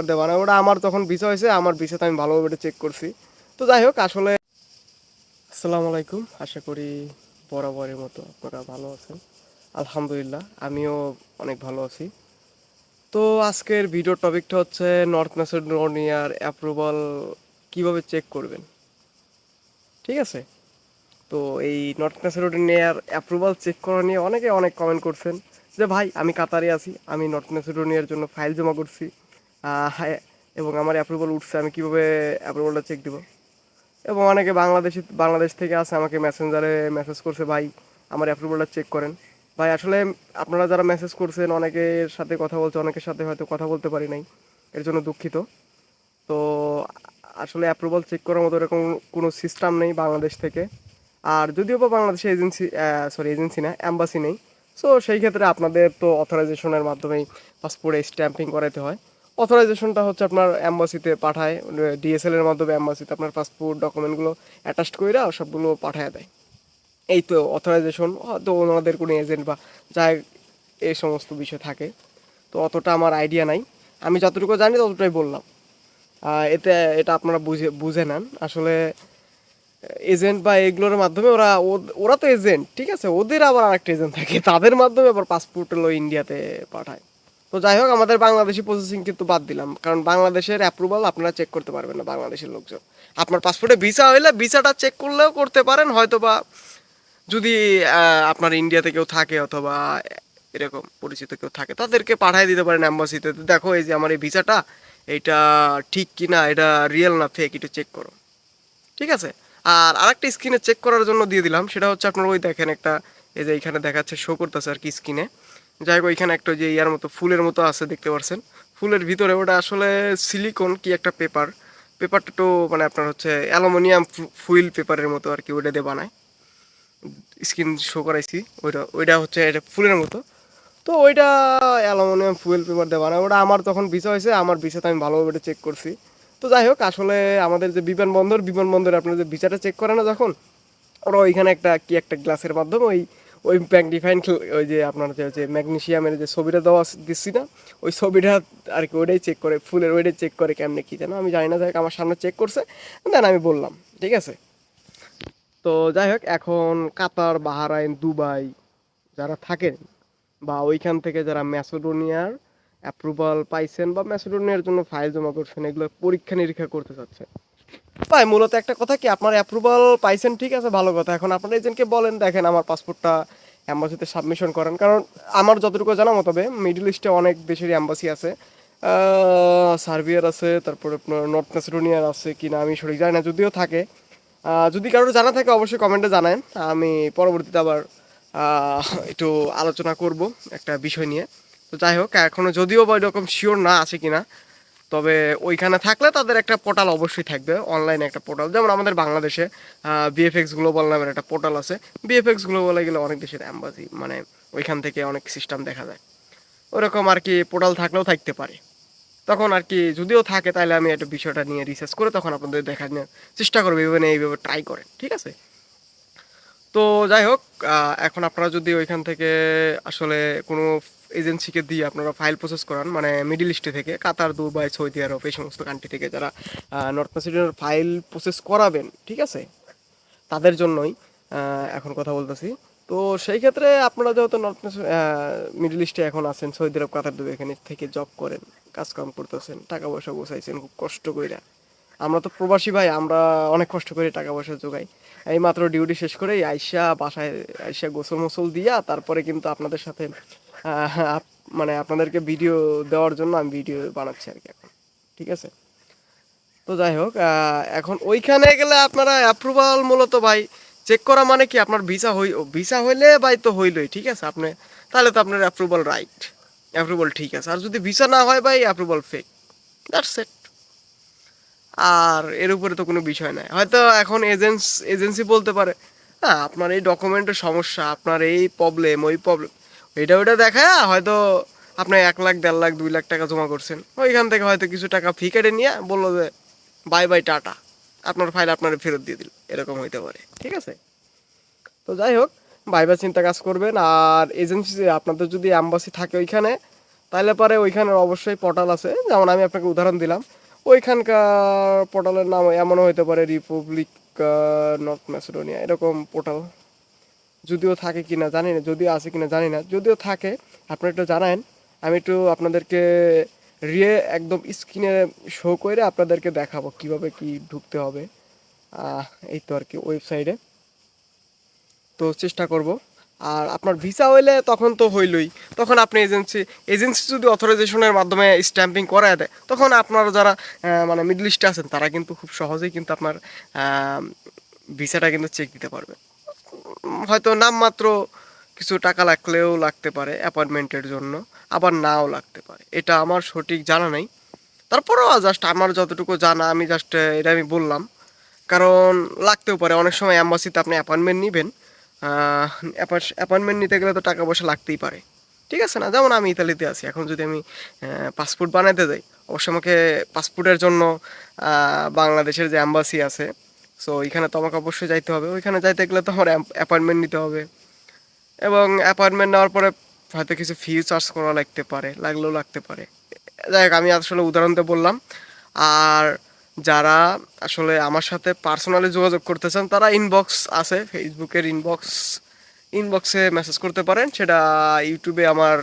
দেওয়া না, ওটা আমার তখন ভিসা হয়েছে, আমার ভিসাতে আমি ভালোভাবে চেক করছি। তো যাই হোক, আসলে আসসালামু আলাইকুম, আশা করি বরাবরের মতো আপনারা ভালো আছেন। আলহামদুলিল্লাহ, আমিও অনেক ভালো আছি। তো আজকের ভিডিওর টপিকটা হচ্ছে নর্থ ম্যাসেডোনিয়ার অ্যাপ্রুভাল কিভাবে চেক করবেন, ঠিক আছে? তো এই নর্থ ম্যাসেডোনিয়ার অ্যাপ্রুভাল চেক করা নিয়ে অনেকে অনেক কমেন্ট করছেন যে ভাই, আমি কাতারে আছি, আমি নর্থ ম্যাসেডোনিয়ার জন্য ফাইল জমা করছি, হ্যাঁ, এবং আমার অ্যাপ্রুভাল উঠছে, আমি কীভাবে অ্যাপ্রুভালটা চেক দিব। এবং অনেকে বাংলাদেশ থেকে আছে, আমাকে মেসেঞ্জারে মেসেজ করছে, ভাই আমার অ্যাপ্রুভালটা চেক করেন। ভাই আসলে আপনারা যারা মেসেজ করছেন, অনেকের সাথে কথা বলছে, অনেকের সাথে হয়তো কথা বলতে পারি নাই, এর জন্য দুঃখিত। তো আসলে অ্যাপ্রুভাল চেক করার মতো এরকম কোনো সিস্টেম নেই বাংলাদেশ থেকে। আর যদিও বা বাংলাদেশে এজেন্সি না, অ্যাম্বাসি নেই। সো সেই ক্ষেত্রে আপনাদের তো অথরাইজেশনের মাধ্যমেই পাসপোর্টে স্ট্যাম্পিং করাতে হয়। অথরাইজেশনটা হচ্ছে আপনার অ্যাম্বাসিতে পাঠায়, ডিএসএল এর মাধ্যমে অ্যাম্বাসিতে আপনার পাসপোর্ট ডকুমেন্টগুলো অ্যাটাচড করে সবগুলো পাঠায় দেয়। এই তো অথরাইজেশন, তো ওনাদের কোনো এজেন্ট বা যা এই সমস্ত বিষয় থাকে। তো অতটা আমার আইডিয়া নাই, আমি যতটুকু জানি ততটাই বললাম। এতে এটা আপনারা বুঝে বুঝে নেন। আসলে এজেন্ট বা এগুলোর মাধ্যমে ওরা তো এজেন্ট, ঠিক আছে, ওদের আবার আরেকটা এজেন্ট থাকে, তাদের মাধ্যমে আবার পাসপোর্ট হলো ইন্ডিয়াতে পাঠায়। তো যাই হোক, আমাদের বাংলাদেশি প্রসেসিং কিন্তু বাদ দিলাম, কারণ বাংলাদেশের অ্যাপ্রুভাল আপনারা চেক করতে পারবেন না, বাংলাদেশের লোকজন। আপনার পাসপোর্টে ভিসা হইলে ভিসাটা চেক করলেও করতে পারেন হয়তো বা, যদি আপনার ইন্ডিয়াতে কেউ থাকে অথবা এরকম পরিচিত কেউ থাকে, তাদেরকে পাঠিয়ে দিতে পারেন অ্যাম্বাসিতে, দেখো এই যে আমার এই ভিসাটা, এইটা ঠিক কি না, এটা রিয়েল না ফেক, একটু চেক করো, ঠিক আছে? আর আরেকটা স্ক্রিনে চেক করার জন্য দিয়ে দিলাম, সেটা হচ্ছে আপনার ওই দেখেন একটা, এই যে এইখানে দেখাচ্ছে, শো করতেছে আর কি স্ক্রিনে। যাই হোক, ওইখানে একটা যে ইয়ার মতো ফুলের মতো আছে, দেখতে পাচ্ছেন ফুলের ভিতরে, ওটা আসলে সিলিকন কি একটা পেপারটা তো মানে আপনার হচ্ছে অ্যালুমিনিয়াম ফুইল পেপারের মতো আর কি, ওইটা দিয়ে বানায়। স্ক্রিন শো করাইছি, ওইটা হচ্ছে এটা ফুলের মতো। তো ওইটা অ্যালুমিনিয়াম ফুয়েল পেপার দিয়ে বানায়, ওটা আমার তখন ভিসা হয়েছে, আমার ভিসাতে আমি ভালোভাবে চেক করছি। তো যাই হোক, আসলে আমাদের যে বিমানবন্দরে আপনার যে ভিসাটা চেক করে না যখন, ওরা ওইখানে একটা গ্লাসের মাধ্যমে ওই ওই ম্যাগনিফাইং, ওই যে আপনার যে ম্যাগনেসিয়ামের যে ছবিটা দেওয়া দিচ্ছি না, ওই ছবিটা আর কি, ওইটাই চেক করে, ফুলের ওইটাই চেক করে, কেমনে কী যেন আমি জানি না, যাই হোক আমার সামনে চেক করছে, দেন আমি বললাম, ঠিক আছে? তো যাই হোক, এখন কাতার, বাহরাইন, দুবাই যারা থাকেন, বা ওইখান থেকে যারা ম্যাসেডোনিয়ার অ্যাপ্রুভাল পাইছেন বা ম্যাসেডোনিয়ার জন্য ফাইল জমা করছেন, এগুলো পরীক্ষা নিরীক্ষা করতে চাচ্ছেন, ভাই মূলত একটা কথা কি, আপনার অ্যাপ্রুভাল পাইছেন, ঠিক আছে, ভালো কথা। এখন আপনার এজেন্টকে বলেন, দেখেন আমার পাসপোর্টটা অ্যাম্বাসিতে সাবমিশন করেন, কারণ আমার যতটুকু জানা মতো মিডল ইস্টে অনেক দেশেরই অ্যাম্বাসি আছে। সার্বিয়ার আছে, তারপরে আপনার নর্থ ম্যাসেডোনিয়ার আছে কি না আমি সঠিক জানি না, যদিও থাকে। যদি কারোর জানা থাকে অবশ্যই কমেন্টে জানান, আমি পরবর্তীতে আবার একটু আলোচনা করব একটা বিষয় নিয়ে। তো যাই হোক, এখনও যদিও বা এরকম শিওর না আছে কিনা, তবে ওইখানে থাকলে তাদের একটা পোর্টাল অবশ্যই থাকবে, অনলাইনে একটা পোর্টাল, যেমন আমাদের বাংলাদেশে বিএফএক্স গ্লোবাল নামের একটা পোর্টাল আছে। বিএফএক্স গ্লোবালে গেলে অনেক দেশের অ্যাম্বাসি, মানে ওইখান থেকে অনেক সিস্টেম দেখা যায়, ওরকম আর কি পোর্টাল থাকলেও থাকতে পারে। তখন আর কি যদিও থাকে, তাহলে আমি একটা বিষয়টা নিয়ে রিসার্চ করে তখন আপনাদের দেখানোর চেষ্টা করবো, এইভাবে ট্রাই করেন, ঠিক আছে? তো যাই হোক, এখন আপনারা যদি ওইখান থেকে আসলে কোনো এজেন্সিকে দিয়ে আপনারা ফাইল প্রসেস করান, মানে মিডিল ইস্টে থেকে, কাতার, দুবাই, সৌদি আরব, এই সমস্ত কান্ট্রি থেকে যারা নর্থ ম্যাসেডোনিয়ার ফাইল প্রসেস করাবেন, ঠিক আছে, তাদের জন্যই এখন কথা বলতেছি। তো সেই ক্ষেত্রে আপনারা যেহেতু মিডল ইস্টে এখন আছেন, সৌদি আরব, কাতার, দুবাই, এখানে থেকে জব করেন, কাজকাম করতেছেন, টাকা পয়সা বসাইছেন খুব কষ্ট করে। আমরা তো প্রবাসী ভাই, আমরা অনেক কষ্ট করে টাকা পয়সা জোগাই। এই মাত্র ডিউটি শেষ করেই বাসায় আইসা গোসল মোসল দিয়া তারপরে কিন্তু আপনাদের সাথে মানে আপনাদেরকে ভিডিও দেওয়ার জন্য আমি ভিডিও বানাচ্ছি আর কি এখন, ঠিক আছে? তো যাই হোক, এখন ওইখানে গেলে আপনারা অ্যাপ্রুভাল মূলত ভাই চেক করা মানে কি, আপনার ভিসা হইলে ভাই তো হইলই, ঠিক আছে, আপনি তাহলে তো আপনার অ্যাপ্রুভাল রাইট, অ্যাপ্রুভাল ঠিক আছে। আর যদি ভিসা না হয় ভাই, অ্যাপ্রুভাল ফেক, দ্যাটস ইট। আর এর উপরে তো কোনো বিষয় নাই, হয়তো এখন এজেন্সি বলতে পারে, হ্যাঁ আপনার এই ডকুমেন্টের সমস্যা, আপনার এই প্রবলেম, ওই প্রবলেম, ওইটা দেখায় হয়তো আপনি 1 লাখ, 1.5 লাখ, 2 লাখ টাকা জমা করছেন, ওইখান থেকে হয়তো কিছু টাকা ফি কেটে নিয়ে বললো যে বাই বাই টাটা, আপনার ফাইল আপনার ফেরত দিয়ে দিল, এরকম হইতে পারে, ঠিক আছে? তো যাই হোক, ভাইবা চিন্তা কাজ করবেন। আর এজেন্সি আপনাদের যদি অ্যাম্বাসি থাকে ওইখানে, তাহলে পরে ওইখানে অবশ্যই পোর্টাল আছে, যেমন আমি আপনাকে উদাহরণ দিলাম, ওইখানকার পোর্টালের নাম এমনও হতে পারে রিপাবলিক নর্থ ম্যাসেডোনিয়া, এরকম পোর্টাল যদিও থাকে কি না জানি না, যদিও আছে কি না জানি না, যদিও থাকে আপনারা একটু জানান, আমি একটু আপনাদেরকে একদম স্ক্রিনে শো করে আপনাদেরকে দেখাবো কিভাবে কি ঢুকতে হবে। এই তো আর কি ওয়েবসাইটে তো চেষ্টা করব। আর আপনার ভিসা হইলে তখন তো হইলই, তখন আপনি এজেন্সি যদি অথরাইজেশনের মাধ্যমে স্ট্যাম্পিং করায় দেয়, তখন আপনারা যারা মানে মিডল ইস্টে আছেন তারা কিন্তু খুব সহজেই কিন্তু আপনার ভিসাটা কিন্তু চেক দিতে পারবে। হয়তো নামমাত্র কিছু টাকা লাগতে পারে অ্যাপয়েন্টমেন্টের জন্য, আবার নাও লাগতে পারে, এটা আমার সঠিক জানা নেই। তারপরেও জাস্ট আমার যতটুকু জানা আমি জাস্ট এটা আমি বললাম, কারণ লাগতেও পারে অনেক সময় অ্যাম্বাসিতে আপনি অ্যাপয়েন্টমেন্ট নেবেন, অ্যাপয়েন্টমেন্ট নিতে গেলে তো টাকা পয়সা লাগতেই পারে, ঠিক আছে না? যেমন আমি ইতালিতে আছি, এখন যদি আমি পাসপোর্ট বানাতে যাই, অবশ্যই আমাকে পাসপোর্টের জন্য বাংলাদেশের যে অ্যাম্বাসি আছে, সো ওইখানে তো আমাকে অবশ্যই যাইতে হবে। ওইখানে যাইতে গেলে তো আমার অ্যাপয়েন্টমেন্ট নিতে হবে, এবং অ্যাপয়েন্টমেন্ট নেওয়ার পরে হয়তো কিছু ফি চার্জ করা লাগতে পারে। যাই হোক, আমি আসলে উদাহরণতে বললাম। আর যারা আসলে আমার সাথে পার্সোনালি যোগাযোগ করতে চান, তারা ইনবক্স আছে, ফেসবুকের ইনবক্সে মেসেজ করতে পারেন, সেটা ইউটিউবে আমার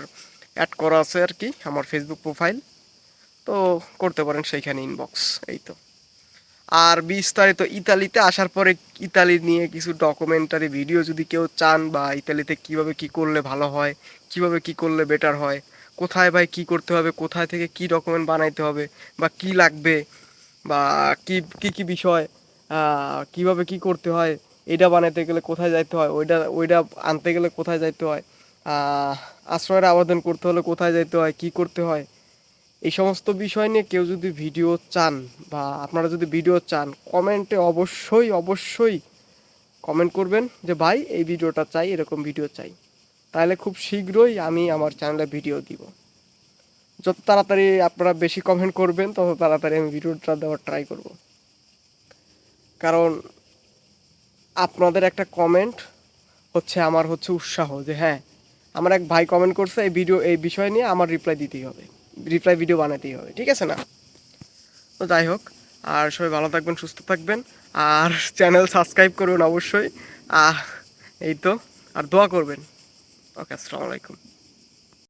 অ্যাড করা আছে আর কি, আমার ফেসবুক প্রোফাইল, তো করতে পারেন সেইখানে ইনবক্স। এই তো। আর বিস্তারিত ইতালিতে আসার পরে ইতালি নিয়ে কিছু ডকুমেন্টারি ভিডিও যদি কেউ চান, বা ইতালিতে কিভাবে কি করলে ভালো হয়, কিভাবে কি করলে বেটার হয়, কোথায় ভাই কি করতে হবে, কোথায় থেকে কি ডকুমেন্ট বানাইতে হবে, বা কি লাগবে, বা কি কি কি বিষয়, কিভাবে কি করতে হয়, এটা বানাইতে গেলে কোথায় যাইতে হয়, ওইটা ওইটা আনতে গেলে কোথায় যাইতে হয়, আশ্রয়ের আবেদন করতে হলে কোথায় যাইতে হয়, কি করতে হয়, এই সমস্ত বিষয় নিয়ে কেউ যদি ভিডিও চান, বা আপনারা যদি ভিডিও চান, কমেন্টে অবশ্যই অবশ্যই কমেন্ট করবেন যে ভাই এই ভিডিওটা চাই, এরকম ভিডিও চাই। তাহলে খুব শীঘ্রই আমি আমার চ্যানেলে ভিডিও দিব। যত তাড়াতাড়ি আপনারা বেশি কমেন্ট করবেন, তত তাড়াতাড়ি আমি ভিডিওটা দেওয়ার ট্রাই করব। কারণ আপনাদের একটা কমেন্ট আমার উৎসাহ, যে হ্যাঁ, আমার এক ভাই কমেন্ট করছে এই বিষয় নিয়ে আমার রিপ্লাই ভিডিও বানাতেই হবে, ঠিক আছে না? তো যাই হোক, আর সবাই ভালো থাকবেন, সুস্থ থাকবেন, আর চ্যানেল সাবস্ক্রাইব করবেন অবশ্যই। এই তো, আর দোয়া করবেন। ওকে, আসসালামু আলাইকুম।